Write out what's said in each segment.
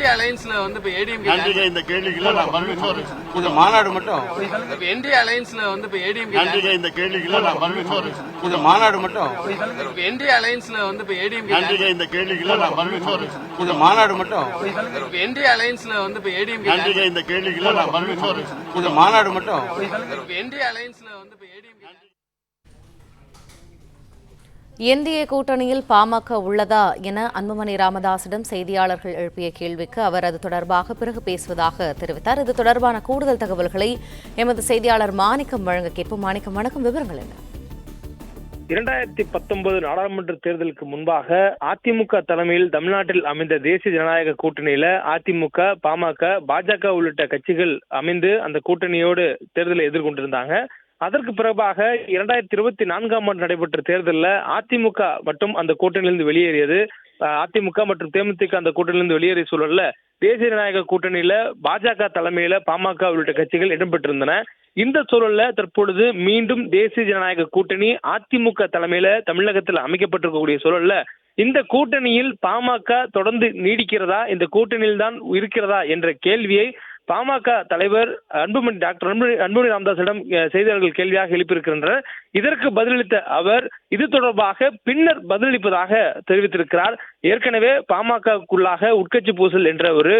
இந்திய அலையன்ஸ்ல வந்து இப்ப ஏடிஎம் நன்றிங்க. இந்த கேள்விக்குள்ள நான் மறுபடியும் இது மாநாடு மட்டும் இப்ப இந்திய அலையன்ஸ்ல வந்து இப்ப ஏடிஎம் நன்றிங்க. இந்த கேள்விக்குள்ள நான் மறுபடியும் இது மாநாடு மட்டும் இப்ப இந்திய அலையன்ஸ்ல வந்து இப்ப ஏடிஎம் நன்றிங்க. இந்த கேள்விக்குள்ள நான் மறுபடியும் இது மாநாடு மட்டும் இப்ப இந்திய அலையன்ஸ்ல வந்து இப்ப ஏடிஎம் நன்றிங்க. இந்த கேள்விக்குள்ள நான் மறுபடியும் இது மாநாடு மட்டும் இப்ப இந்திய அலையன்ஸ்ல வந்து இப்ப ஏடிஎம் என்டிஏ கூட்டணியில் பாமக உள்ளதா என அன்புமணி ராமதாசிடம் செய்தியாளர்கள் எழுப்பிய கேள்விக்கு அவர் அது தொடர்பாக பிறகு பேசுவதாக தெரிவித்தார். இது தொடர்பான கூடுதல் தகவல்களை எமது செய்தியாளர் மாணிக்கம் வழங்க கேட்போம். மாணிக்கம், வணக்கம். விவரங்கள் என்ன? 2019 நாடாளுமன்ற தேர்தலுக்கு முன்பாக அதிமுக தலைமையில் தமிழ்நாட்டில் அமைந்த தேசிய ஜனநாயக கூட்டணியில அதிமுக, பாமக, பாஜக உள்ளிட்ட கட்சிகள் அமைந்து அந்த கூட்டணியோடு தேர்தலை எதிர்கொண்டிருந்தாங்க. அதற்கு பிறகாக 2024ஆம் ஆண்டு நடைபெற்ற தேர்தலில் அதிமுக மட்டும் அந்த கூட்டணியிலிருந்து வெளியேறியது. அதிமுக மற்றும் தேமுதிக அந்த கூட்டணியிலிருந்து வெளியேறிய சூழல்ல தேசிய ஜனநாயக கூட்டணியில பாஜக தலைமையில பாமக உள்ளிட்ட கட்சிகள் இடம்பெற்றிருந்தன. இந்த சூழல்ல தற்பொழுது மீண்டும் தேசிய ஜனநாயக கூட்டணி அதிமுக தலைமையில தமிழகத்தில் அமைக்கப்பட்டிருக்கக்கூடிய சூழல்ல இந்த கூட்டணியில் பாமக தொடர்ந்து நீடிக்கிறதா, இந்த கூட்டணியில் தான் இருக்கிறதா என்ற கேள்வியை பாமக தலைவர் டாக்டர் அன்புமணி ராமதாசிடம் செய்தியாளர்கள் கேள்வியாக எழுப்பியிருக்கின்றனர். இதற்கு பதிலளித்த அவர் இது தொடர்பாக பின்னர் பதிலளிப்பதாக தெரிவித்திருக்கிறார். ஏற்கனவே பாமகக்குள்ளாக உட்கட்சி பூசல் என்ற ஒரு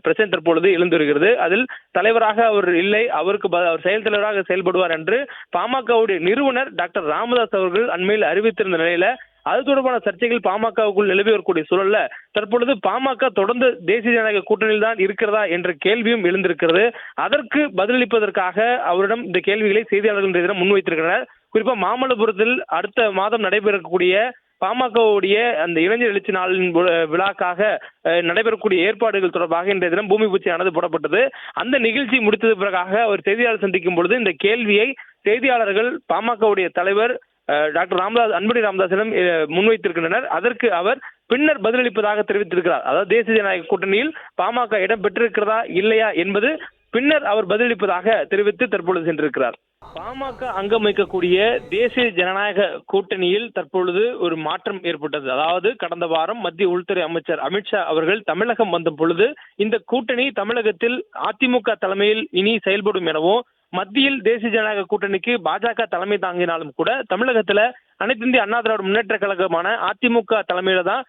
பிரச்சனை தற்பொழுது எழுந்து வருகிறது. அதில் தலைவராக அவர் இல்லை, அவர் செயல் தலைவராக செயல்படுவார் என்று பாமகவுடைய நிறுவனர் டாக்டர் ராமதாஸ் அவர்கள் அண்மையில் அறிவித்திருந்த நிலையில அது தொடர்பான சர்ச்சைகள் பாமகவுக்குள் நிலவி வரக்கூடிய சூழல்ல தற்பொழுது பாமக தொடர்ந்து தேசிய ஜனநாயக கூட்டணியில் தான் இருக்கிறதா என்ற கேள்வியும் எழுந்திருக்கிறது. அதற்கு பதிலளிப்பதற்காக அவரிடம் இந்த கேள்விகளை செய்தியாளர்கள் முன்வைத்திருக்கிறார். குறிப்பா மாமல்லபுரத்தில் அடுத்த மாதம் நடைபெறக்கூடிய பாமகவுடைய அந்த இளைஞர் எழுச்சி நாளின் விழாக்காக நடைபெறக்கூடிய ஏற்பாடுகள் தொடர்பாக இன்றைய தினம் பூமி பூஜையானது போடப்பட்டது. அந்த நிகழ்ச்சி முடித்தது பிறகாக அவர் செய்தியாளர் சந்திக்கும் பொழுது இந்த கேள்வியை செய்தியாளர்கள் பாமகவுடைய தலைவர் டாக்டர் அன்புமணி ராமதாசிடம் முன்வைத்திருக்கின்றனர். அதற்கு அவர் பின்னர் பதிலளிப்பதாக தெரிவித்திருக்கிறார். அதாவது தேசிய ஜனநாயக கூட்டணியில் பாமக இடம் பெற்றிருக்கிறதா இல்லையா என்பது பின்னர் அவர் பதிலளிப்பதாக தெரிவித்து தற்பொழுது சென்றிருக்கிறார். பாமக அங்கம் வைக்கக்கூடிய தேசிய ஜனநாயக கூட்டணியில் தற்பொழுது ஒரு மாற்றம் ஏற்பட்டது. அதாவது கடந்த வாரம் மத்திய உள்துறை அமைச்சர் அமித்ஷா அவர்கள் தமிழகம் வந்த பொழுது இந்த கூட்டணி தமிழகத்தில் அதிமுக தலைமையில் இனி செயல்படும் எனவும், மத்தியில் தேசிய ஜனநாயக கூட்டணிக்கு பாஜக தலைமை தாங்கினாலும் கூட தமிழகத்துல அனைத்து இந்திய அண்ணா திராவிட முன்னேற்ற கழகமான அதிமுக தலைமையில தான்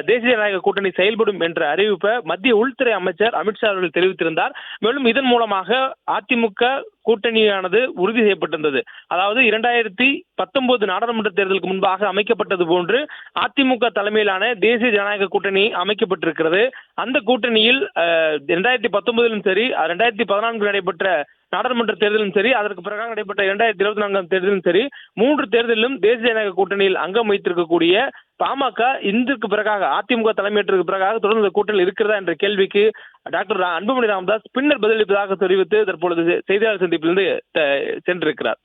தேசிய ஜனநாயக கூட்டணி செயல்படும் என்ற அறிவிப்பை மத்திய உள்துறை அமைச்சர் அமித்ஷா அவர்கள் தெரிவித்திருந்தார். மேலும் இதன் மூலமாக அதிமுக கூட்டணியானது உறுதி செய்யப்பட்டிருந்தது. அதாவது 2019 நாடாளுமன்ற தேர்தலுக்கு முன்பாக அமைக்கப்பட்டது போன்று அதிமுக தலைமையிலான தேசிய ஜனநாயக கூட்டணி அமைக்கப்பட்டிருக்கிறது. அந்த கூட்டணியில் 2019லும் சரி, 2014 நடைபெற்ற நாடாளுமன்ற தேர்தலும் சரி, அதற்கு பிறகு நடைபெற்ற 2024 தேர்தலும் சரி, 3 தேர்தலிலும் தேசிய ஜனநாயக கூட்டணியில் அங்கம் வைத்திருக்கக்கூடிய பாமக இதற்கு பிறகாக அதிமுக தலைமையேற்றதுக்கு பிறகாக தொடர்ந்து கூட்டணியில் இருக்கிறதா என்ற கேள்விக்கு டாக்டர் அன்புமணி ராமதாஸ் பின்னர் பதிலளிப்பதாக தெரிவித்து தற்பொழுது செய்தியாளர் சந்திப்பிலிருந்து சென்றிருக்கிறார்.